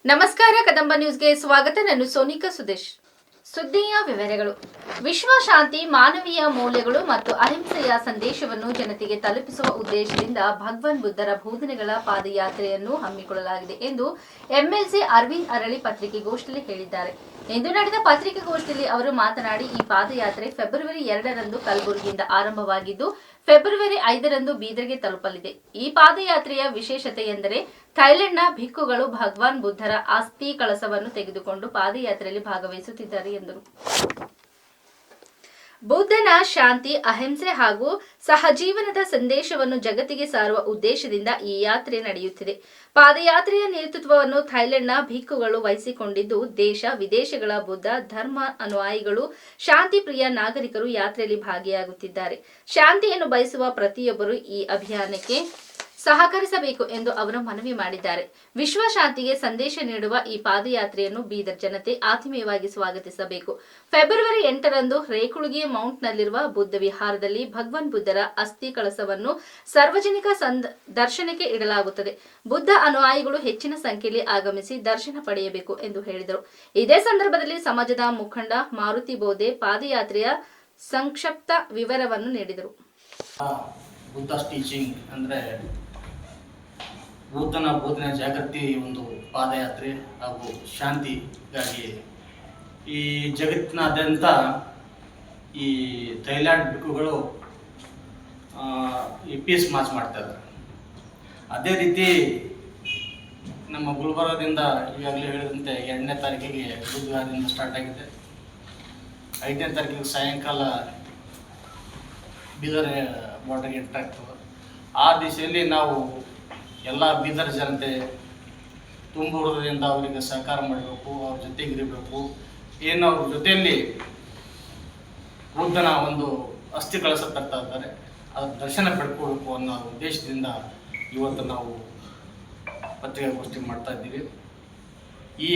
ನಮಸ್ಕಾರ, ಕದಂಬ ನ್ಯೂಸ್ಗೆ ಸ್ವಾಗತ. ನಾನು ಸೋನಿಕಾ ಸುದೇಶ್. ಸುದ್ದಿಯ ವಿವರಗಳು. ವಿಶ್ವ ಶಾಂತಿ, ಮಾನವೀಯ ಮೌಲ್ಯಗಳು ಮತ್ತು ಅಹಿಂಸೆಯ ಸಂದೇಶವನ್ನು ಜನತೆಗೆ ತಲುಪಿಸುವ ಉದ್ದೇಶದಿಂದ ಭಗವಾನ್ ಬುದ್ಧರ ಬೋಧನೆಗಳ ಪಾದಯಾತ್ರೆಯನ್ನು ಹಮ್ಮಿಕೊಳ್ಳಲಾಗಿದೆ ಎಂದು ಎಂಎಲ್ಸಿ ಅರವಿಂದ್ ಅರಳಿ ಪತ್ರಿಕೆಗೋಷ್ಠಿಯಲ್ಲಿ ಹೇಳಿದ್ದಾರೆ. ಇಂದು ನಡೆದ ಪತ್ರಿಕಾಗೋಷ್ಠಿಯಲ್ಲಿ ಅವರು ಮಾತನಾಡಿ, ಈ ಪಾದಯಾತ್ರೆ ಫೆಬ್ರವರಿ 2ರಂದು ಕಲಬುರಗಿಯಿಂದ ಆರಂಭವಾಗಿದ್ದು ಫೆಬ್ರವರಿ 5ರಂದು ಬೀದರ್ಗೆ ತಲುಪಲಿದೆ. ಈ ಪಾದಯಾತ್ರೆಯ ವಿಶೇಷತೆ ಎಂದರೆ ಥೈಲೆಂಡ್ನ ಭಿಕ್ಕುಗಳು ಭಗವಾನ್ ಬುದ್ಧರ ಅಸ್ಥಿ ಕಳಸವನ್ನು ತೆಗೆದುಕೊಂಡು ಪಾದಯಾತ್ರೆಯಲ್ಲಿ ಭಾಗವಹಿಸುತ್ತಿದ್ದಾರೆ ಎಂದರು. ಬುದ್ಧನ ಶಾಂತಿ, ಅಹಿಂಸೆ ಹಾಗೂ ಸಹಜೀವನದ ಸಂದೇಶವನ್ನು ಜಗತ್ತಿಗೆ ಸಾರುವ ಉದ್ದೇಶದಿಂದ ಈ ಯಾತ್ರೆ ನಡೆಯುತ್ತಿದೆ. ಪಾದಯಾತ್ರೆಯ ನೇತೃತ್ವವನ್ನು ಥೈಲೆಂಡ್ನ ಭಿಕ್ಕುಗಳು ವಹಿಸಿಕೊಂಡಿದ್ದು, ದೇಶ ವಿದೇಶಗಳ ಬುದ್ಧ ಧರ್ಮ ಅನುಯಾಯಿಗಳು, ಶಾಂತಿ ಪ್ರಿಯ ನಾಗರಿಕರು ಯಾತ್ರೆಯಲ್ಲಿ ಭಾಗಿಯಾಗುತ್ತಿದ್ದಾರೆ. ಶಾಂತಿಯನ್ನು ಬಯಸುವ ಪ್ರತಿಯೊಬ್ಬರು ಈ ಅಭಿಯಾನಕ್ಕೆ ಸಹಕರಿಸಬೇಕು ಎಂದು ಅವರು ಮನವಿ ಮಾಡಿದ್ದಾರೆ. ವಿಶ್ವ ಶಾಂತಿಗೆ ಸಂದೇಶ ನೀಡುವ ಈ ಪಾದಯಾತ್ರೆಯನ್ನು ಬೀದರ್ ಜನತೆ ಆತ್ಮೀಯವಾಗಿ ಸ್ವಾಗತಿಸಬೇಕು. ಫೆಬ್ರವರಿ 8ರಂದು ರೇಕುಳಗಿ ಮೌಂಟ್ನಲ್ಲಿರುವ ಬುದ್ಧ ವಿಹಾರದಲ್ಲಿ ಭಗವಾನ್ ಬುದ್ಧರ ಅಸ್ಥಿ ಕಳಸವನ್ನು ಸಾರ್ವಜನಿಕ ದರ್ಶನಕ್ಕೆ ಇಡಲಾಗುತ್ತದೆ. ಬುದ್ಧ ಅನುಯಾಯಿಗಳು ಹೆಚ್ಚಿನ ಸಂಖ್ಯೆಯಲ್ಲಿ ಆಗಮಿಸಿ ದರ್ಶನ ಪಡೆಯಬೇಕು ಎಂದು ಹೇಳಿದರು. ಇದೇ ಸಂದರ್ಭದಲ್ಲಿ ಸಮಾಜದ ಮುಖಂಡ ಮಾರುತಿ ಬೋಧೆ ಪಾದಯಾತ್ರೆಯ ಸಂಕ್ಷಿಪ್ತ ವಿವರವನ್ನು ನೀಡಿದರು. ಬುದ್ಧ ಟೀಚಿಂಗ್ ಅಂದರೆ ಬುದ್ಧನ ಬೋಧನೆ ಜಾಗೃತಿ ಒಂದು ಪಾದಯಾತ್ರೆ ಹಾಗೂ ಶಾಂತಿಗಾಗಿ ಈ ಜಗತ್ತಿನಾದ್ಯಂತ ಈ ಥೈಲ್ಯಾಂಡ್ ಭಿಕ್ಕುಗಳು ಈ ಪೀಸ್ ಮಾರ್ಚ್ ಮಾಡ್ತಾರೆ. ಅದೇ ರೀತಿ ನಮ್ಮ ಗುಲ್ಬರ್ಗದಿಂದ ಈಗಾಗಲೇ ಹೇಳಿದಂತೆ 2ನೇ ತಾರೀಕಿಗೆ ಬುಧವಾರದಿಂದ ಸ್ಟಾರ್ಟ್ ಆಗಿದೆ. 5ನೇ ತಾರೀಕಿಗೆ ಸಾಯಂಕಾಲ ಬೀದರ್ ಬಾರ್ಡರ್ಗೆ ಎಂಟರ್ ಆಗ್ತದೆ. ಆ ದಿಶೆಯಲ್ಲಿ ನಾವು ಎಲ್ಲ ಬೀದರ್ ಜನತೆ ತುಂಬ ಹೃದಯದಿಂದ ಅವರಿಗೆ ಸಹಕಾರ ಮಾಡಬೇಕು, ಅವ್ರ ಜೊತೆಗಿರಬೇಕು. ಏನು ಅವ್ರ ಜೊತೆಯಲ್ಲಿ ಬುದ್ಧನ ಒಂದು ಅಸ್ಥಿ ಕಳಸ ತರ್ತಾ ಇದ್ದಾರೆ, ಅದ್ರ ದರ್ಶನ ಪಡ್ಕೋಬೇಕು ಅನ್ನೋ ಉದ್ದೇಶದಿಂದ ಇವತ್ತು ನಾವು ಪತ್ರಿಕಾಗೋಷ್ಠಿ ಮಾಡ್ತಾ ಇದ್ದೀವಿ. ಈ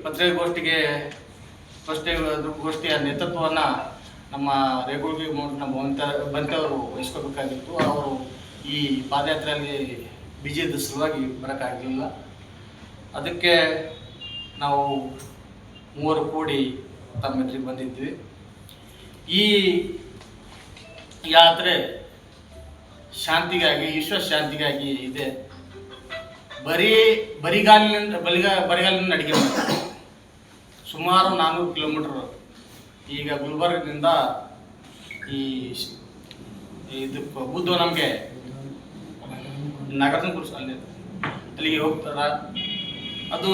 ಪತ್ರಿಕಾಗೋಷ್ಠಿಯ ನೇತೃತ್ವವನ್ನು ನಮ್ಮ ರೇಗುಳ್ಗಿ ಮೌಂಟ್ನ ಬಂತೆಯವರು ವಹಿಸ್ಕೋಬೇಕಾಗಿತ್ತು. ಅವರು ಈ ಪಾದಯಾತ್ರೆಯಲ್ಲಿ ಬಿಜಿದ ಸಲುವಾಗಿ ಬರೋಕ್ಕಾಗಲಿಲ್ಲ. ಅದಕ್ಕೆ ನಾವು 3 ಕೂಡಿ ತಮ್ಮ ಎದುರಿಗೆ ಬಂದಿದ್ವಿ. ಈ ಯಾತ್ರೆ ಶಾಂತಿಗಾಗಿ, ವಿಶ್ವ ಶಾಂತಿಗಾಗಿ ಇದೆ. ಬರಿಗಾಲಿನ ನಡಿಗೆ ಸುಮಾರು 400 ಕಿಲೋಮೀಟರ್. ಈಗ ಗುಲ್ಬರ್ಗದಿಂದ ಇದಕ್ಕೆ ಬುದ್ಧ ನಮಗೆ ನಗರದ ಅಲ್ಲಿಗೆ ಹೋಗ್ತಾರ. ಅದು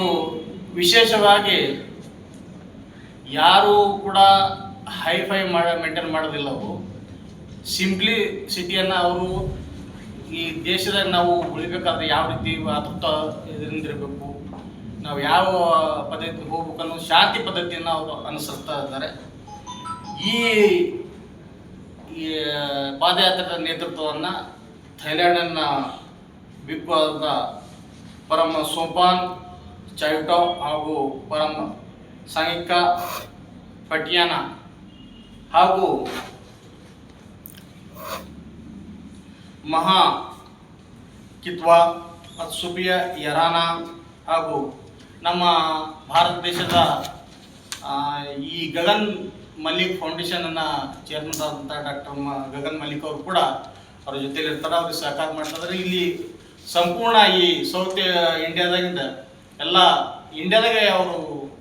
ವಿಶೇಷವಾಗಿ ಯಾರು ಕೂಡ ಹೈಫೈ ಮೇಂಟೈನ್ ಮಾಡೋದಿಲ್ಲ. ಅವರು ಸಿಂಪ್ಲಿಸಿಟಿಯನ್ನು ಅವರು ಈ ದೇಶದಾಗ ನಾವು ಉಳಿಬೇಕಾದ್ರೆ ಯಾವ ರೀತಿ ಇದರಿಂದಿರಬೇಕು, ನಾವು ಯಾವ ಪದ್ಧತಿ ಹೋಗ್ಬೇಕು ಅನ್ನೋ ಶಾಂತಿ ಪದ್ಧತಿಯನ್ನು ಅವರು ಅನುಸರಿಸ್ತಾ ಇದ್ದಾರೆ. ಈ ಪಾದಯಾತ್ರೆಯ ನೇತೃತ್ವವನ್ನು ಥೈಲ್ಯಾಂಡಿನ ಭಿಕ್ಕುವಾದ ಪರಮ ಸೋಪಾನ್ ಚೈಟೋ ಹಾಗೂ ಪರಮ ಸಾಂಘಿಕ ಪಟಿಯಾನ ಹಾಗೂ ಮಹಾ ಕಿತ್ವಾ ಸುಪಿಯ ಯರಾನ ಹಾಗೂ ನಮ್ಮ ಭಾರತ ದೇಶದ ಈ ಗಗನ್ ಮಲ್ಲಿಕ್ ಫೌಂಡೇಶನ್ನ ಚೇರ್ಮನ್ ಆದಂಥ ಡಾಕ್ಟರ್ ಗಗನ್ ಮಲ್ಲಿಕ್ ಅವರು ಕೂಡ ಅವ್ರ ಜೊತೆಲಿ ಇರ್ತಾರೆ. ಅವ್ರಿಗೆ ಸಹಕಾರ ಮಾಡ್ತಿದ್ದಾರೆ. ಇಲ್ಲಿ ಸಂಪೂರ್ಣ ಈ ಸೌತ್ ಇಂಡಿಯಾದಾಗಿಂದ ಎಲ್ಲ ಇಂಡಿಯಾದಾಗೆ ಅವರು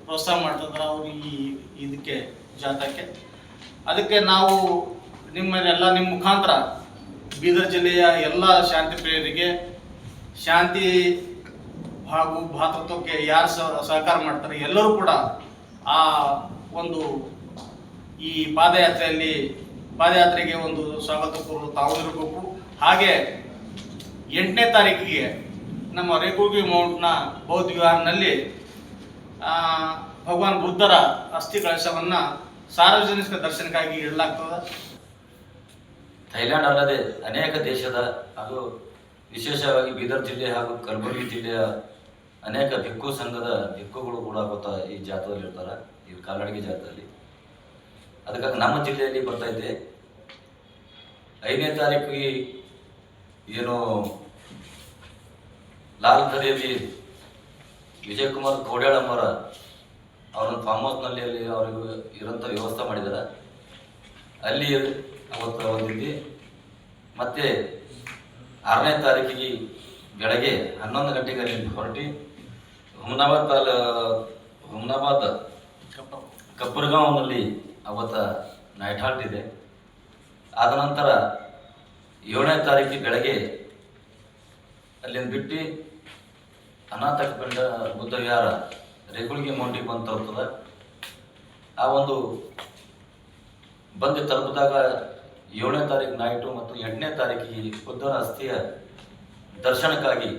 ಪ್ರೋತ್ಸಾಹ ಮಾಡ್ತಿದ್ದಾರೆ ಅವರು ಈ ಇದಕ್ಕೆ ಜಾಥಾಕ್ಕೆ. ಅದಕ್ಕೆ ನಾವು ನಿಮ್ಮ ಮುಖಾಂತರ ಬೀದರ್ ಜಿಲ್ಲೆಯ ಎಲ್ಲ ಶಾಂತಿ ಪ್ರಿಯರಿಗೆ, ಶಾಂತಿ ಹಾಗೂ ಭಾತೃತ್ವಕ್ಕೆ ಯಾರು ಸಹಕಾರ ಮಾಡ್ತಾರೆ ಎಲ್ಲರೂ ಕೂಡ ಆ ಒಂದು ಈ ಪಾದಯಾತ್ರೆಗೆ ಒಂದು ಸ್ವಾಗತ ಕೋರಲು ತಾವು ಇರಬೇಕು. ಹಾಗೆ 8ನೇ ತಾರೀಕಿಗೆ ನಮ್ಮ ರೇಕುಳ್ಗಿ ಮೌಂಟ್ನ ಬೌದ್ಧ ವಿಹಾರನಲ್ಲಿ ಭಗವಾನ್ ಬುದ್ಧರ ಅಸ್ಥಿ ಕಳಶವನ್ನು ಸಾರ್ವಜನಿಕ ದರ್ಶನಕ್ಕಾಗಿ ಇಡಲಾಗ್ತದೆ. ಥೈಲ್ಯಾಂಡ್ ಅಲ್ಲದೆ ಅನೇಕ ದೇಶದ ಹಾಗೂ ವಿಶೇಷವಾಗಿ ಬೀದರ್ ಜಿಲ್ಲೆ ಹಾಗೂ ಕಲಬುರಗಿ ಜಿಲ್ಲೆಯ ಅನೇಕ ಭಿಕ್ಕು ಸಂಘದ ಭಿಕ್ಕುಗಳು ಕೂಡ ಗೊತ್ತಾ ಈ ಜಾಥಾದಲ್ಲಿ ಇರ್ತಾರೆ, ಈ ಕಾಲ್ನಡಿಗೆ ಜಾಥಾದಲ್ಲಿ. ಅದಕ್ಕಾಗಿ ನಮ್ಮ ಜಿಲ್ಲೆಯಲ್ಲಿ ಬರ್ತಾ ಇದ್ದೆ. 5ನೇ ತಾರೀಕಿಗೆ ಏನು ಲಾಲ್ ದರಿಯಲ್ಲಿ ವಿಜಯಕುಮಾರ್ ಕೋಡ್ಯಾಳಮ್ಮರ ಅವರೊಂದು ಫಾರ್ಮ್ ಹೌಸ್ನಲ್ಲಿ ಅಲ್ಲಿ ಅವರಿಗೂ ಇರೋಂಥ ವ್ಯವಸ್ಥೆ ಮಾಡಿದ್ದಾರೆ. ಅಲ್ಲಿ ಅವತ್ತು ಒಂದಿದ್ದಿ ಮತ್ತು 6ನೇ ತಾರೀಕಿಗೆ ಬೆಳಗ್ಗೆ 11 ಗಂಟೆಗೆ ಅಲ್ಲಿ ಹೊರಟಿ ಹುಮ್ನಾಬಾದ್ ಕಪ್ಪರ್ಗಾಂವ್ನಲ್ಲಿ ಅವತ್ತ ನೈಟ್ ಹಾಲ್ಟ್ ಇದೆ. ಆದ ನಂತರ 7ನೇ ತಾರೀಕಿಗೆ ಬೆಳಗ್ಗೆ ಅಲ್ಲಿಂದ ಬಿಟ್ಟು ಅನಾಥಪಿಂಡ ಬುದ್ಧ ವಿಹಾರ ರೇಗುಳಿಗೆ ಮೌಂಟಿಗೆ ಬಂದು ತಲುಪ್ತದೆ. ಆ ಒಂದು ಬಂದು ತಲುಪಿದಾಗ 7ನೇ ತಾರೀಕು ನೈಟು ಮತ್ತು 8ನೇ ತಾರೀಕಿಗೆ ಬುದ್ಧನ ಅಸ್ಥಿಯ ದರ್ಶನಕ್ಕಾಗಿ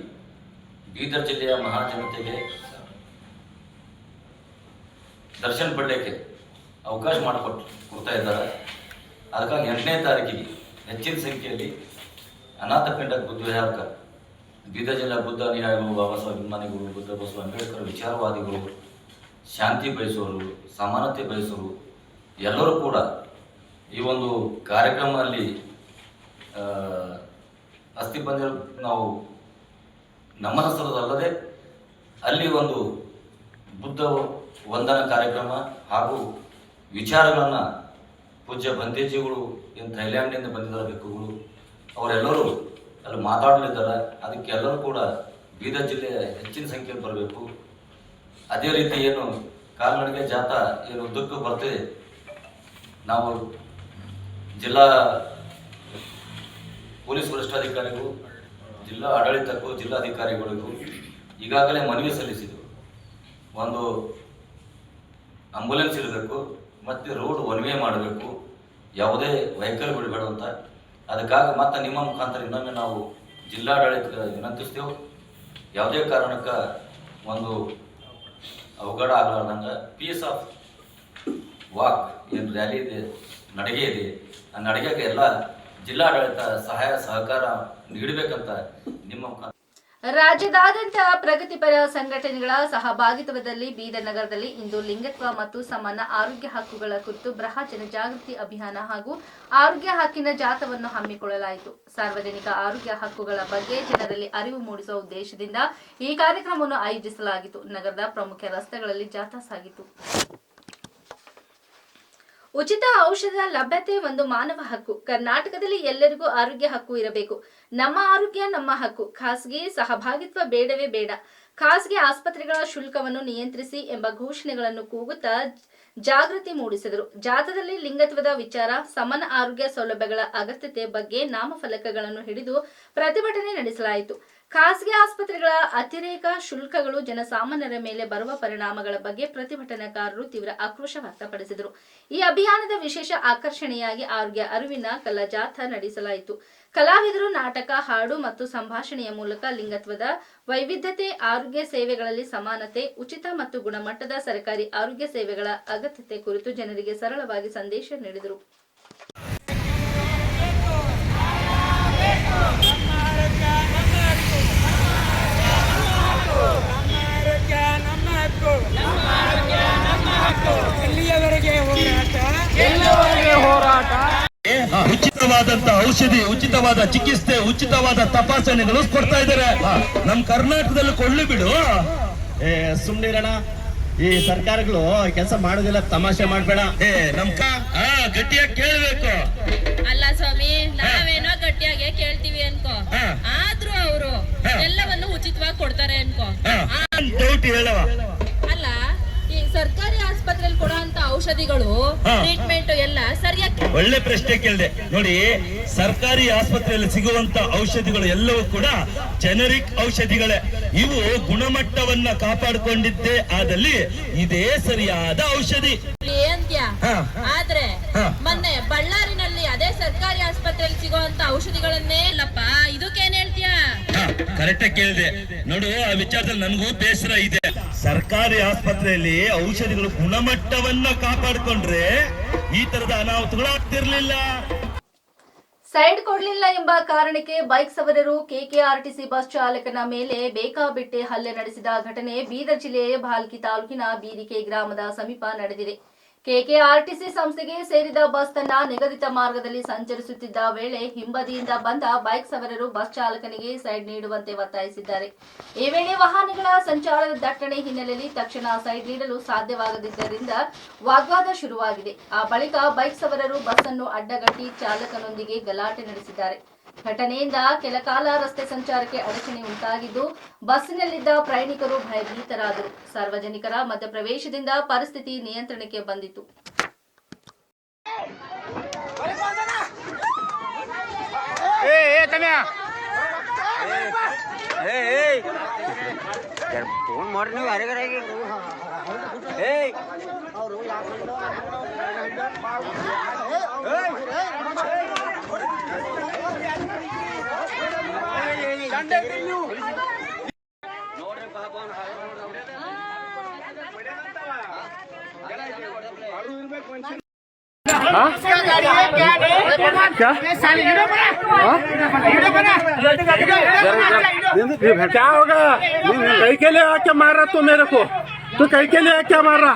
ಬೀದರ್ ಜಿಲ್ಲೆಯ ಮಹಾಜನತೆಗೆ ದರ್ಶನ ಪಡಲಿಕ್ಕೆ ಅವಕಾಶ ಕೊಡ್ತಾ ಇದ್ದಾರೆ. ಅದಕ್ಕಾಗಿ 8ನೇ ತಾರೀಕಿಗೆ ಹೆಚ್ಚಿನ ಸಂಖ್ಯೆಯಲ್ಲಿ ಅನಾಥಪಿಂಡ ಬುದ್ಧ ವಿಹಾರಕ ಬೀದರ್ ಜಿಲ್ಲೆಯ ಬುದ್ಧ ಅನುಯಾಯಿಗಳು, ಬಾಬಾ ಸಾಹೇಬ್ ಅಭಿಮಾನಿಗಳು, ಬುದ್ಧ ಬಸವ ಅಂಬೇಡ್ಕರ್ ವಿಚಾರವಾದಿಗಳು, ಶಾಂತಿ ಬಯಸೋರು, ಸಮಾನತೆ ಬಯಸೋರು ಎಲ್ಲರೂ ಕೂಡ ಈ ಒಂದು ಕಾರ್ಯಕ್ರಮದಲ್ಲಿ ಅಸ್ಥಿ ಬಂದಿರೋ ನಾವು ನಮನ ಸಲ್ಲದೆ ಅಲ್ಲಿ ಒಂದು ಬುದ್ಧ ವಂದನ ಕಾರ್ಯಕ್ರಮ ಹಾಗೂ ವಿಚಾರಗಳನ್ನು ಪೂಜ್ಯ ಬಂತೇಜಿಗಳು ಏನು ಥೈಲ್ಯಾಂಡ್ನಿಂದ ಬಂದಿದ್ದಾರೆ ಭಿಕ್ಕುಗಳು ಅವರೆಲ್ಲರೂ ಅಲ್ಲಿ ಮಾತಾಡಲಿದ್ದಾರೆ. ಅದಕ್ಕೆ ಎಲ್ಲರೂ ಕೂಡ ಬೀದರ್ ಜಿಲ್ಲೆಯ ಹೆಚ್ಚಿನ ಸಂಖ್ಯೆಯಲ್ಲಿ ಬರಬೇಕು. ಅದೇ ರೀತಿ ಏನು ಕಾಲ್ನಡಿಗೆ ಜಾಥಾ ಏನು ಉದ್ದಕ್ಕೂ ಬರ್ತದೆ, ನಾವು ಜಿಲ್ಲಾ ಪೊಲೀಸ್ ವರಿಷ್ಠಾಧಿಕಾರಿಗಳು, ಜಿಲ್ಲಾ ಆಡಳಿತಕ್ಕೂ ಜಿಲ್ಲಾಧಿಕಾರಿಗಳಿಗೂ ಈಗಾಗಲೇ ಮನವಿ ಸಲ್ಲಿಸಿದರು. ಒಂದು ಆಂಬುಲೆನ್ಸ್ ಇರಬೇಕು ಮತ್ತು ರೋಡ್ ಒನ್ ವೇ ಮಾಡಬೇಕು, ಯಾವುದೇ ವೆಹಿಕಲ್ ಬಿಡಬೇಡ ಅಂತ. ಅದಕ್ಕಾಗಿ ಮತ್ತೆ ನಿಮ್ಮ ಮುಖಾಂತರ ಇನ್ನೊಮ್ಮೆ ನಾವು ಜಿಲ್ಲಾಡಳಿತ ವಿನಂತಿಸ್ತೇವೆ. ಯಾವುದೇ ಕಾರಣಕ್ಕೆ ಒಂದು ಅವಘಡ ಆಗಲಾರ್ದಂಗೆ ಪೀಸ್ ಆಫ್ ವಾಕ್ ಏನು ರ್ಯಾಲಿ ಇದೆ, ನಡಿಗೆ ಇದೆ, ಆ ನಡಿಗೆಗೆ ಎಲ್ಲ ಜಿಲ್ಲಾಡಳಿತ ಸಹಾಯ ಸಹಕಾರ ನೀಡಬೇಕಂತ ನಿಮ್ಮ ಮುಖಾಂತರ. ರಾಜ್ಯದಾದ್ಯಂತ ಪ್ರಗತಿಪರ ಸಂಘಟನೆಗಳ ಸಹಭಾಗಿತ್ವದಲ್ಲಿ ಬೀದರ್ ನಗರದಲ್ಲಿ ಇಂದು ಲಿಂಗತ್ವ ಮತ್ತು ಸಮಾನ ಆರೋಗ್ಯ ಹಕ್ಕುಗಳ ಕುರಿತು ಬೃಹತ್ ಜನಜಾಗೃತಿ ಅಭಿಯಾನ ಹಾಗೂ ಆರೋಗ್ಯ ಹಕ್ಕಿನ ಜಾಥಾವನ್ನು ಹಮ್ಮಿಕೊಳ್ಳಲಾಯಿತು. ಸಾರ್ವಜನಿಕ ಆರೋಗ್ಯ ಹಕ್ಕುಗಳ ಬಗ್ಗೆ ಜನರಲ್ಲಿ ಅರಿವು ಮೂಡಿಸುವ ಉದ್ದೇಶದಿಂದ ಈ ಕಾರ್ಯಕ್ರಮವನ್ನು ಆಯೋಜಿಸಲಾಗಿತ್ತು. ನಗರದ ಪ್ರಮುಖ ರಸ್ತೆಗಳಲ್ಲಿ ಜಾಥಾ ಸಾಗಿತು. ಉಚಿತ ಔಷಧ ಲಭ್ಯತೆ ಒಂದು ಮಾನವ ಹಕ್ಕು. ಕರ್ನಾಟಕದಲ್ಲಿ ಎಲ್ಲರಿಗೂ ಆರೋಗ್ಯ ಹಕ್ಕು ಇರಬೇಕು. ನಮ್ಮ ಆರೋಗ್ಯ ನಮ್ಮ ಹಕ್ಕು. ಖಾಸಗಿ ಸಹಭಾಗಿತ್ವ ಬೇಡವೇ ಬೇಡ. ಖಾಸಗಿ ಆಸ್ಪತ್ರೆಗಳ ಶುಲ್ಕವನ್ನು ನಿಯಂತ್ರಿಸಿ ಎಂಬ ಘೋಷಣೆಗಳನ್ನು ಕೂಗುತ್ತಾ ಜಾಗೃತಿ ಮೂಡಿಸಿದರು. ಜಾಥಾದಲ್ಲಿ ಲಿಂಗತ್ವದ ವಿಚಾರ, ಸಮಾನ ಆರೋಗ್ಯ ಸೌಲಭ್ಯಗಳ ಅಗತ್ಯತೆ ಬಗ್ಗೆ ನಾಮಫಲಕಗಳನ್ನು ಹಿಡಿದು ಪ್ರತಿಭಟನೆ ನಡೆಸಲಾಯಿತು. ಖಾಸಗಿ ಆಸ್ಪತ್ರೆಗಳ ಅತಿರೇಕ ಶುಲ್ಕಗಳು ಜನಸಾಮಾನ್ಯರ ಮೇಲೆ ಬರುವ ಪರಿಣಾಮಗಳ ಬಗ್ಗೆ ಪ್ರತಿಭಟನಾಕಾರರು ತೀವ್ರ ಆಕ್ರೋಶ ವ್ಯಕ್ತಪಡಿಸಿದರು. ಈ ಅಭಿಯಾನದ ವಿಶೇಷ ಆಕರ್ಷಣೆಯಾಗಿ ಆರೋಗ್ಯ ಅರಿವಿನ ಕಲಾ ಜಾಥಾ ನಡೆಸಲಾಯಿತು. ಕಲಾವಿದರು ನಾಟಕ, ಹಾಡು ಮತ್ತು ಸಂಭಾಷಣೆಯ ಮೂಲಕ ಲಿಂಗತ್ವದ ವೈವಿಧ್ಯತೆ, ಆರೋಗ್ಯ ಸೇವೆಗಳಲ್ಲಿ ಸಮಾನತೆ, ಉಚಿತ ಮತ್ತು ಗುಣಮಟ್ಟದ ಸರ್ಕಾರಿ ಆರೋಗ್ಯ ಸೇವೆಗಳ ಅಗತ್ಯತೆ ಕುರಿತು ಜನರಿಗೆ ಸರಳವಾಗಿ ಸಂದೇಶ ನೀಡಿದರು. ಉಚಿತವಾದಂತ ಔಷಧಿ, ಉಚಿತವಾದ ಚಿಕಿತ್ಸೆ, ಉಚಿತವಾದ ತಪಾಸಣೆಗಳು ಕೊಡ್ತಾ ಇದ್ದಾರೆ. ನಮ್ ಕರ್ನಾಟಕದಲ್ಲಿ ಕೊಳ್ಳಿ ಬಿಡು. ಸುಮ್ನಿರಣ, ಈ ಸರ್ಕಾರಗಳು ಕೆಲಸ ಮಾಡೋದಿಲ್ಲ, ತಮಾಷೆ ಮಾಡ್ಬೇಡ. ಗಟ್ಟಿಯಾಗಿ ಕೇಳ್ಬೇಕು. ಅಲ್ಲ ಸ್ವಾಮಿ, ನಾವೇನೋ ಗಟ್ಟಿಯಾಗಿ ಕೇಳ್ತೀವಿ ಅನ್ಕೋ, ಆದ್ರೂ ಅವರು ಎಲ್ಲವನ್ನು ಉಚಿತವಾಗಿ ಕೊಡ್ತಾರೆ ಅನ್ಕೋ. ಡೌಟ್ ಹೇಳವ. ಅಲ್ಲ, ಈ ಸರ್ಕಾರಿ ಆಸ್ಪತ್ರೆಯಲ್ಲಿ ಕೊಡುವಂತ ಔಷಧಿಗಳು, ಟ್ರೀಟ್ಮೆಂಟ್ ಎಲ್ಲ ಸರಿಯಾಗಿ. ಒಳ್ಳೆ ಪ್ರಶ್ನೆ ಕೇಳಿದೆ ನೋಡಿ. ಸರ್ಕಾರಿ ಆಸ್ಪತ್ರೆಯಲ್ಲಿ ಸಿಗುವಂತ ಔಷಧಿಗಳು ಎಲ್ಲವೂ ಕೂಡ ಜೆನರಿಕ್ ಔಷಧಿಗಳೇ. ಇವು ಗುಣಮಟ್ಟವನ್ನ ಕಾಪಾಡಿಕೊಂಡಿದ್ದೇ ಆದಲ್ಲಿ ಇದೇ ಸರಿಯಾದ ಔಷಧಿ ಅಂತ್ಯ. ಆದ್ರೆ ಮೊನ್ನೆ ಬಳ್ಳಾರಿನಲ್ಲಿ ಅದೇ ಸರ್ಕಾರಿ ಆಸ್ಪತ್ರೆಯಲ್ಲಿ ಸಿಗುವಂತ ಔಷಧಿಗಳನ್ನೇ ಇಲ್ಲಪ್ಪ, ಇದಕ್ಕೇನ್ ಹೇಳ್ತೀಯಾ? ಕರೆಕ್ಟ್ ಆಗಿ ಕೇಳಿದೆ ನೋಡು. ಆ ವಿಚಾರದಲ್ಲಿ ನನಗೂ ಬೇಸರ ಇದೆ. ಸರ್ಕಾರಿ ಆಸ್ಪತ್ರೆಯಲ್ಲಿ ಔಷಧಿಗಳು ಗುಣಮಟ್ಟವನ್ನ ಕಾಪಾಡಿಕೊಂಡ್ರೆ ಈ ತರದ ಅನಾಹುತಗಳು ಆಗ್ತಿರ್ಲಿಲ್ಲ. ಸೈಡ್ ಕೊಡಲಿಲ್ಲ ಎಂಬ ಕಾರಣಕ್ಕೆ ಬೈಕ್ ಸವಾರರು ಕೆಕೆಆರ್ಟಿಸಿ ಬಸ್ ಚಾಲಕನ ಮೇಲೆ ಬೇಕಾಬಿಟ್ಟಿ ಹಲ್ಲೆ ನಡೆಸಿದ ಘಟನೆ ಬೀದರ್ ಜಿಲ್ಲೆಯ ಭಾಲ್ಕಿ ತಾಲೂಕಿನ ಬೀರಿಕೆ ಗ್ರಾಮದ ಸಮೀಪ ನಡೆದಿದೆ. ಕೆಕೆಆರ್ಟಿಸಿ ಸಂಸ್ಥೆಗೆ ಸೇರಿದ ಬಸ್ ತನ್ನ ನಿಗದಿತ ಮಾರ್ಗದಲ್ಲಿ ಸಂಚರಿಸುತ್ತಿದ್ದ ವೇಳೆ ಹಿಂಬದಿಯಿಂದ ಬಂದ ಬೈಕ್ ಸವಾರರು ಬಸ್ ಚಾಲಕನಿಗೆ ಸೈಡ್ ನೀಡುವಂತೆ ಒತ್ತಾಯಿಸಿದ್ದಾರೆ. ಈ ವೇಳೆ ವಾಹನಗಳ ಸಂಚಾರದ ದಟ್ಟಣೆ ಹಿನ್ನೆಲೆಯಲ್ಲಿ ತಕ್ಷಣ ಸೈಡ್ ನೀಡಲು ಸಾಧ್ಯವಾಗದಿದ್ದರಿಂದ ವಾಗ್ವಾದ ಶುರುವಾಗಿದೆ. ಆ ಬಳಿಕ ಬೈಕ್ ಸವಾರರು ಬಸ್ ಅನ್ನು ಅಡ್ಡಗಟ್ಟಿ ಚಾಲಕನೊಂದಿಗೆ ಗಲಾಟೆ ನಡೆಸಿದ್ದಾರೆ. ಘಟನೆಯಿಂದ ಕೆಲ ಕಾಲ ರಸ್ತೆ ಸಂಚಾರಕ್ಕೆ ಅಡಚಣೆ ಉಂಟಾಗಿದ್ದು ಬಸ್ಸಿನಲ್ಲಿದ್ದ ಪ್ರಯಾಣಿಕರು ಭಯಭೀತರಾದರು. ಸಾರ್ವಜನಿಕರ ಮಧ್ಯಪ್ರವೇಶದಿಂದ ಪರಿಸ್ಥಿತಿ ನಿಯಂತ್ರಣಕ್ಕೆ ಬಂದಿತು. क्या होगा? कहीं के लिए आके मार रहा तू मेरे को? तू कहीं के लिए क्या मार रहा?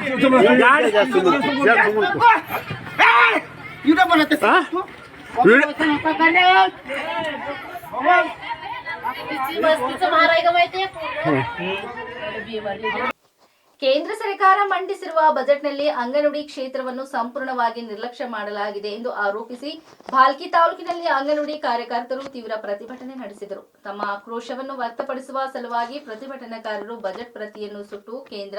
ಕೇಂದ್ರ ಸರ್ಕಾರ ಮಂಡಿಸಿರುವ ಬಜೆಟ್ನಲ್ಲಿ ಅಂಗನವಾಡಿ ಕ್ಷೇತ್ರವನ್ನು ಸಂಪೂರ್ಣವಾಗಿ ನಿರ್ಲಕ್ಷ್ಯ ಮಾಡಲಾಗಿದೆ ಎಂದು ಆರೋಪಿಸಿ ಭಾಲ್ಕಿ ತಾಲೂಕಿನಲ್ಲಿ ಅಂಗನವಾಡಿ ಕಾರ್ಯಕರ್ತರು ತೀವ್ರ ಪ್ರತಿಭಟನೆ ನಡೆಸಿದರು. ತಮ್ಮ ಆಕ್ರೋಶವನ್ನು ವ್ಯಕ್ತಪಡಿಸುವ ಸಲುವಾಗಿ ಪ್ರತಿಭಟನಾಕಾರರು ಬಜೆಟ್ ಪ್ರತಿಯನ್ನು ಸುಟ್ಟು ಕೇಂದ್ರ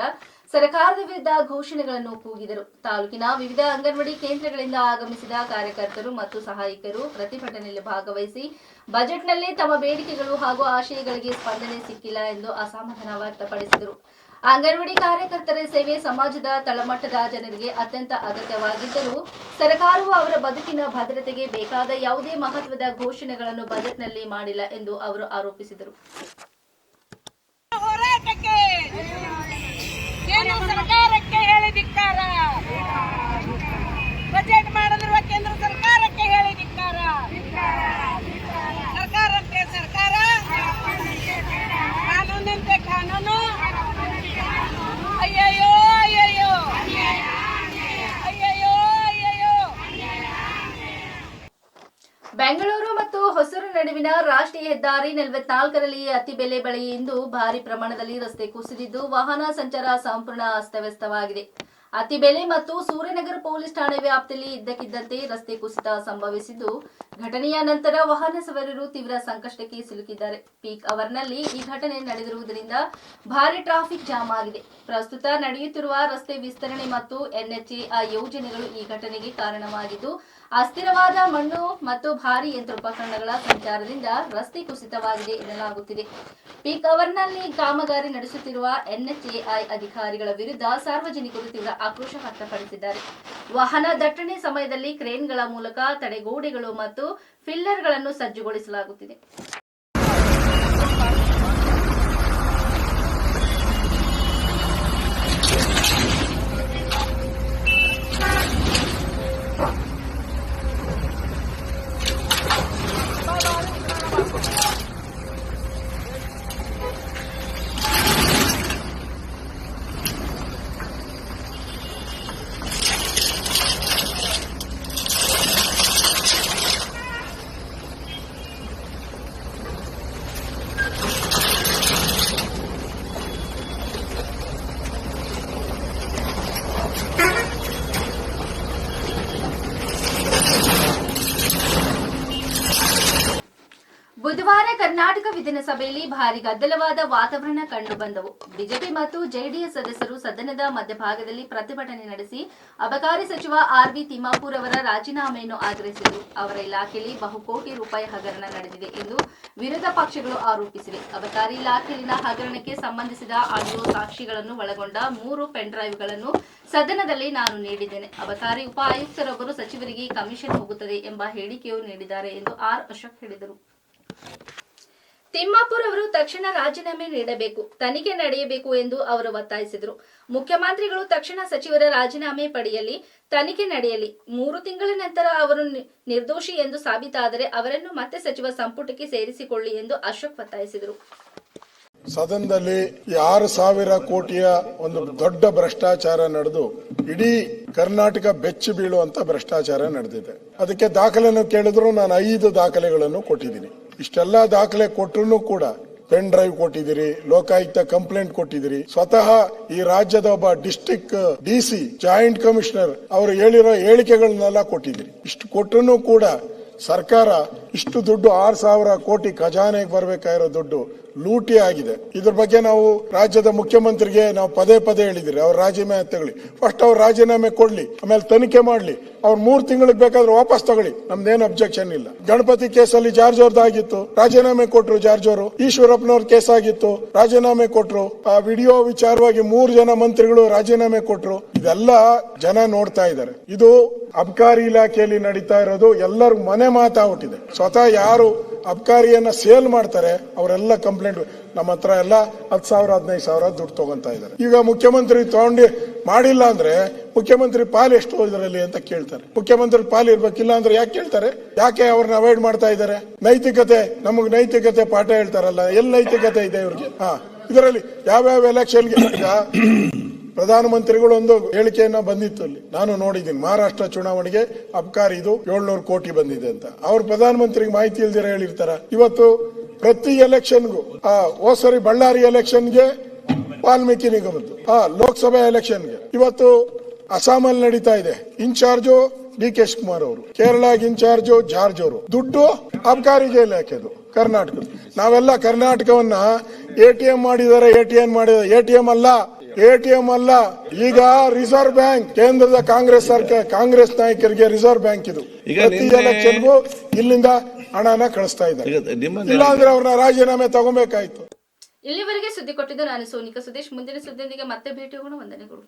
ಸರ್ಕಾರದ ವಿರುದ್ಧ ಘೋಷಣೆಗಳನ್ನು ಕೂಗಿದರು. ತಾಲೂಕಿನ ವಿವಿಧ ಅಂಗನವಾಡಿ ಕೇಂದ್ರಗಳಿಂದ ಆಗಮಿಸಿದ ಕಾರ್ಯಕರ್ತರು ಮತ್ತು ಸಹಾಯಕರು ಪ್ರತಿಭಟನೆಯಲ್ಲಿ ಭಾಗವಹಿಸಿ ಬಜೆಟ್ನಲ್ಲಿ ತಮ್ಮ ಬೇಡಿಕೆಗಳು ಹಾಗೂ ಆಶಯಗಳಿಗೆ ಸ್ಪಂದನೆ ಸಿಕ್ಕಿಲ್ಲ ಎಂದು ಅಸಮಾಧಾನ ವ್ಯಕ್ತಪಡಿಸಿದರು. ಅಂಗನವಾಡಿ ಕಾರ್ಯಕರ್ತರ ಸೇವೆ ಸಮಾಜದ ತಳಮಟ್ಟದ ಜನರಿಗೆ ಅತ್ಯಂತ ಅಗತ್ಯವಾಗಿದ್ದರೂ ಸರ್ಕಾರವು ಅವರ ಬದುಕಿನ ಭದ್ರತೆಗೆ ಬೇಕಾದ ಯಾವುದೇ ಮಹತ್ವದ ಘೋಷಣೆಗಳನ್ನು ಬಜೆಟ್ನಲ್ಲಿ ಮಾಡಿಲ್ಲ ಎಂದು ಅವರು ಆರೋಪಿಸಿದರು. ಸರ್ಕಾರಕ್ಕೆ ಹೇಳಿದಿಕ್ಕಾರ, ಬಜೆಟ್ ಮಾಡದಿರುವ ಕೇಂದ್ರ ಸರ್ಕಾರಕ್ಕೆ ಹೇಳಿದಿಕ್ಕಾರ. ಸರ್ಕಾರಂತೆ ಸರ್ಕಾರ, ಕಾನೂನಂತೆ ಕಾನೂನು. ಅಯ್ಯಯ್ಯೋ ಅಯ್ಯಯ್ಯೋ ಅಯ್ಯಯ್ಯೋ ಅಯ್ಯಯ್ಯೋ. ಬೆಂಗಳೂರು ಮತ್ತು ಹೊಸೂರು ನಡುವಿನ ರಾಷ್ಟ್ರೀಯ ಹೆದ್ದಾರಿ 44ರಲ್ಲಿ ಅತ್ತಿಬೆಲೆ ಬಳಿ ಇಂದು ಭಾರಿ ಪ್ರಮಾಣದಲ್ಲಿ ರಸ್ತೆ ಕುಸಿದಿದ್ದು ವಾಹನ ಸಂಚಾರ ಸಂಪೂರ್ಣ ಅಸ್ತವ್ಯಸ್ತವಾಗಿದೆ. ಅತ್ತಿಬೆಲೆ ಮತ್ತು ಸೂರ್ಯನಗರ ಪೊಲೀಸ್ ಠಾಣೆ ವ್ಯಾಪ್ತಿಯಲ್ಲಿ ಇದ್ದಕ್ಕಿದ್ದಂತೆ ರಸ್ತೆ ಕುಸಿತ ಸಂಭವಿಸಿದ್ದು ಘಟನೆಯ ನಂತರ ವಾಹನ ಸವಾರರು ತೀವ್ರ ಸಂಕಷ್ಟಕ್ಕೆ ಸಿಲುಕಿದ್ದಾರೆ. ಪೀಕ್ ಅವರ್ನಲ್ಲಿ ಈ ಘಟನೆ ನಡೆದಿರುವುದರಿಂದ ಭಾರಿ ಟ್ರಾಫಿಕ್ ಜಾಮ್ ಆಗಿದೆ. ಪ್ರಸ್ತುತ ನಡೆಯುತ್ತಿರುವ ರಸ್ತೆ ವಿಸ್ತರಣೆ ಮತ್ತು ಎನ್ಎಚ್ಎಐ ಯೋಜನೆಗಳು ಈ ಘಟನೆಗೆ ಕಾರಣವಾಗಿದ್ದು ಅಸ್ಥಿರವಾದ ಮಣ್ಣು ಮತ್ತು ಭಾರಿ ಯಂತ್ರೋಪಕರಣಗಳ ಸಂಚಾರದಿಂದ ರಸ್ತೆ ಕುಸಿತವಾಗಿದೆ ಎನ್ನಲಾಗುತ್ತಿದೆ. ಪೀಕ್ ಅವರ್ನಲ್ಲಿ ಕಾಮಗಾರಿ ನಡೆಸುತ್ತಿರುವ ಎನ್ಎಚ್ಎಐ ಅಧಿಕಾರಿಗಳ ವಿರುದ್ಧ ಸಾರ್ವಜನಿಕರು ತೀವ್ರ ಆಕ್ರೋಶ ವ್ಯಕ್ತಪಡಿಸಿದ್ದಾರೆ. ವಾಹನ ದಟ್ಟಣೆ ಸಮಯದಲ್ಲಿ ಕ್ರೇನ್ಗಳ ಮೂಲಕ ತಡೆಗೋಡೆಗಳು ಮತ್ತು ಫಿಲ್ಲರ್ಗಳನ್ನು ಸಜ್ಜುಗೊಳಿಸಲಾಗುತ್ತಿದೆ. ಬುಧವಾರ ಕರ್ನಾಟಕ ವಿಧಾನಸಭೆಯಲ್ಲಿ ಭಾರಿ ಗದ್ದಲವಾದ ವಾತಾವರಣ ಕಂಡುಬಂದವು. ಬಿಜೆಪಿ ಮತ್ತು ಜೆಡಿಎಸ್ ಸದಸ್ಯರು ಸದನದ ಮಧ್ಯಭಾಗದಲ್ಲಿ ಪ್ರತಿಭಟನೆ ನಡೆಸಿ ಅಬಕಾರಿ ಸಚಿವ ಆರ್.ವಿ. ತಿಮ್ಮಾಪುರ್ ಅವರ ರಾಜೀನಾಮೆಯನ್ನು ಆಗ್ರಹಿಸಿದರು. ಅವರ ಇಲಾಖೆಯಲ್ಲಿ ಬಹುಕೋಟಿ ರೂಪಾಯಿ ಹಗರಣ ನಡೆದಿದೆ ಎಂದು ವಿರೋಧ ಪಕ್ಷಗಳು ಆರೋಪಿಸಿವೆ. ಅಬಕಾರಿ ಇಲಾಖೆಯಲ್ಲಿನ ಹಗರಣಕ್ಕೆ ಸಂಬಂಧಿಸಿದ ಆಡಿಯೋ ಸಾಕ್ಷಿಗಳನ್ನು ಒಳಗೊಂಡ 3 ಪೆನ್ ಡ್ರೈವ್ಗಳನ್ನು ಸದನದಲ್ಲಿ ನಾನು ನೀಡಿದ್ದೇನೆ. ಅಬಕಾರಿ ಉಪ ಆಯುಕ್ತರೊಬ್ಬರು ಸಚಿವರಿಗೆ ಕಮಿಷನ್ ಹೋಗುತ್ತದೆ ಎಂಬ ಹೇಳಿಕೆಯೂ ನೀಡಿದ್ದಾರೆ ಎಂದು ಆರ್. ಅಶೋಕ್ ಹೇಳಿದರು. ತಿಮ್ಮಾಪುರ್ ಅವರು ತಕ್ಷಣ ರಾಜೀನಾಮೆ ನೀಡಬೇಕು, ತನಿಖೆ ನಡೆಯಬೇಕು ಎಂದು ಅವರು ಒತ್ತಾಯಿಸಿದರು. ಮುಖ್ಯಮಂತ್ರಿಗಳು ತಕ್ಷಣ ಸಚಿವರ ರಾಜೀನಾಮೆ ಪಡೆಯಲಿ, ತನಿಖೆ ನಡೆಯಲಿ. 3 ತಿಂಗಳ ನಂತರ ಅವರು ನಿರ್ದೋಷಿ ಎಂದು ಸಾಬೀತಾದರೆ ಅವರನ್ನು ಮತ್ತೆ ಸಚಿವ ಸಂಪುಟಕ್ಕೆ ಸೇರಿಸಿಕೊಳ್ಳಿ ಎಂದು ಅಶೋಕ್ ಒತ್ತಾಯಿಸಿದರು. ಸದನದಲ್ಲಿ ಈ 6,000 ಕೋಟಿಯ ಒಂದು ದೊಡ್ಡ ಭ್ರಷ್ಟಾಚಾರ ನಡೆದು ಇಡೀ ಕರ್ನಾಟಕ ಬೆಚ್ಚಿ ಬೀಳುವಂತ ಭ್ರಷ್ಟಾಚಾರ ನಡೆದಿದೆ. ಅದಕ್ಕೆ ದಾಖಲೆಯನ್ನು ಕೇಳಿದ್ರು ನಾನು 5 ದಾಖಲೆಗಳನ್ನು ಕೊಟ್ಟಿದ್ದೀನಿ. ಇಷ್ಟೆಲ್ಲಾ ದಾಖಲೆ ಕೊಟ್ಟರು ಕೂಡ ಪೆನ್ ಡ್ರೈವ್ ಕೊಟ್ಟಿದ್ದೀರಿ, ಲೋಕಾಯುಕ್ತ ಕಂಪ್ಲೇಂಟ್ ಕೊಟ್ಟಿದ್ದೀರಿ, ಸ್ವತಃ ಈ ರಾಜ್ಯದ ಒಬ್ಬ ಡಿಸ್ಟ್ರಿಕ್ಟ್ DC ಜಾಯಿಂಟ್ ಕಮಿಷನರ್ ಅವರು ಹೇಳಿರೋ ಹೇಳಿಕೆಗಳನ್ನೆಲ್ಲ ಕೊಟ್ಟಿದ್ದೀರಿ. ಇಷ್ಟು ಕೊಟ್ಟರು ಕೂಡ ಸರ್ಕಾರ ಇಷ್ಟು ದುಡ್ಡು 6,000 ಕೋಟಿ ಖಜಾನೆಗೆ ಬರಬೇಕಾಗಿರೋ ದುಡ್ಡು ಲೂಟಿ ಆಗಿದೆ. ಇದ್ರ ಬಗ್ಗೆ ನಾವು ರಾಜ್ಯದ ಮುಖ್ಯಮಂತ್ರಿಗೆ ನಾವು ಪದೇ ಹೇಳಿದಿರಿ, ಅವ್ರ ರಾಜೀನಾಮೆ ತಗೊಳ್ಳಿ, ಫಸ್ಟ್ ಅವ್ರ ರಾಜೀನಾಮೆ ಕೊಡ್ಲಿ, ಆಮೇಲೆ ತನಿಖೆ ಮಾಡ್ಲಿ, ಅವ್ರು 3 ತಿಂಗಳಿಗೆ ಬೇಕಾದ್ರೆ ವಾಪಸ್ ತಗೊಳ್ಳಿ, ನಮ್ದೇನು ಅಬ್ಜೆಕ್ಷನ್ ಇಲ್ಲ. ಗಣಪತಿ ಕೇಸಲ್ಲಿ ಜಾರ್ಜ್ ಅವ್ರದ್ದಾಗಿತ್ತು, ರಾಜೀನಾಮೆ ಕೊಟ್ರು ಜಾರ್ಜ್ ಅವರು. ಈಶ್ವರಪ್ಪನವ್ರ ಕೇಸ್ ಆಗಿತ್ತು, ರಾಜೀನಾಮೆ ಕೊಟ್ರು. ಆ ವಿಡಿಯೋ ವಿಚಾರವಾಗಿ 3 ಜನ ಮಂತ್ರಿಗಳು ರಾಜೀನಾಮೆ ಕೊಟ್ರು. ಇದೆಲ್ಲ ಜನ ನೋಡ್ತಾ ಇದ್ದಾರೆ. ಇದು ಅಬಕಾರಿ ಇಲಾಖೆಯಲ್ಲಿ ನಡೀತಾ ಇರೋದು ಎಲ್ಲರಿಗೂ ಮನೆ ಮಾತಾಗ್ಬಿಟ್ಟಿದೆ. ಸ್ವತಃ ಯಾರು ಅಬಕಾರಿಯನ್ನ ಸೇಲ್ ಮಾಡ್ತಾರೆ ಅವರೆಲ್ಲ ಕಂಪ್ಲೇಂಟ್ ನಮ್ಮ ಹತ್ರ ಎಲ್ಲ 10,000 15,000 ದುಡ್ಡು ತಗೊಂತಾ ಇದ್ದಾರೆ. ಈಗ ಮುಖ್ಯಮಂತ್ರಿ ಮಾಡಿಲ್ಲ ಅಂದ್ರೆ ಮುಖ್ಯಮಂತ್ರಿ ಪಾಲ್ ಎಷ್ಟು ಇದರಲ್ಲಿ ಅಂತ ಕೇಳ್ತಾರೆ. ಮುಖ್ಯಮಂತ್ರಿ ಪಾಲ್ ಇರ್ಬೇಕಿಲ್ಲ ಅಂದ್ರೆ ಯಾಕೆ ಕೇಳ್ತಾರೆ? ಯಾಕೆ ಅವ್ರನ್ನ ಅವಾಯ್ಡ್ ಮಾಡ್ತಾ ಇದ್ದಾರೆ? ನೈತಿಕತೆ, ನಮಗ್ ನೈತಿಕತೆ ಪಾಠ ಹೇಳ್ತಾರಲ್ಲ, ಎಲ್ಲಿ ನೈತಿಕತೆ ಇದೆ ಇವ್ರಿಗೆ? ಇದರಲ್ಲಿ ಯಾವ್ಯಾವ ಎಲೆಕ್ಷನ್ಗೆ ಈಗ ಪ್ರಧಾನಮಂತ್ರಿಗಳು ಒಂದು ಹೇಳಿಕೆಯನ್ನ ಬಂದಿತ್ತು, ಅಲ್ಲಿ ನಾನು ನೋಡಿದ್ದೀನಿ. ಮಹಾರಾಷ್ಟ್ರ ಚುನಾವಣೆಗೆ ಅಬಕಾರಿದು 700 ಕೋಟಿ ಬಂದಿದೆ ಅಂತ. ಅವ್ರು ಪ್ರಧಾನಮಂತ್ರಿಗೆ ಮಾಹಿತಿ ಇಲ್ದಿರ ಹೇಳಿರ್ತಾರ? ಇವತ್ತು ಪ್ರತಿ ಎಲೆಕ್ಷನ್ಗೂ ಹೋದ್ಸರಿ ಬಳ್ಳಾರಿ ಎಲೆಕ್ಷನ್ಗೆ ವಾಲ್ಮೀಕಿ ನಿಗಮದ್ದು, ಲೋಕಸಭೆ ಎಲೆಕ್ಷನ್ಗೆ, ಇವತ್ತು ಅಸ್ಸಾಮಲ್ಲಿ ನಡೀತಾ ಇದೆ. ಇನ್ಚಾರ್ಜು DK ಶಿವಕುಮಾರ್ ಅವರು, ಕೇರಳಗೆ ಇನ್ಚಾರ್ಜು ಜಾರ್ಜ್ ಅವರು. ದುಡ್ಡು ಅಬಕಾರಿಗೆ ಇಲಾಖೆದು ಕರ್ನಾಟಕದ. ನಾವೆಲ್ಲ ಕರ್ನಾಟಕವನ್ನ ATM ಮಾಡಿದ್ದಾರೆ, ATM ಅಲ್ಲ. ಈಗ ರಿಸರ್ವ್ ಬ್ಯಾಂಕ್, ಕೇಂದ್ರದ ಕಾಂಗ್ರೆಸ್ ಸರ್ಕಾರ, ಕಾಂಗ್ರೆಸ್ ನಾಯಕರಿಗೆ ರಿಸರ್ವ್ ಬ್ಯಾಂಕ್ ಇದು. ಪ್ರತಿ ಎಲೆಕ್ಷನ್ಗೂ ಇಲ್ಲಿಂದ ಹಣನ ಕಳಿಸ್ತಾ ಇದ್ದಾರೆ. ಇಲ್ಲಾಂದ್ರೆ ಅವ್ರನ್ನ ರಾಜೀನಾಮೆ ತಗೋಬೇಕಾಯ್ತು. ಇಲ್ಲಿವರೆಗೆ ಸುದ್ದಿ ಕೊಟ್ಟಿದ್ದು ನಾನು ಸೋನಿಕಾ ಸುದೇಶ್. ಮುಂದಿನ ಸುದ್ದಿಯೊಂದಿಗೆ ಮತ್ತೆ ಭೇಟಿ ಹೋಗೋಣ. ವಂದನೆಗಳು.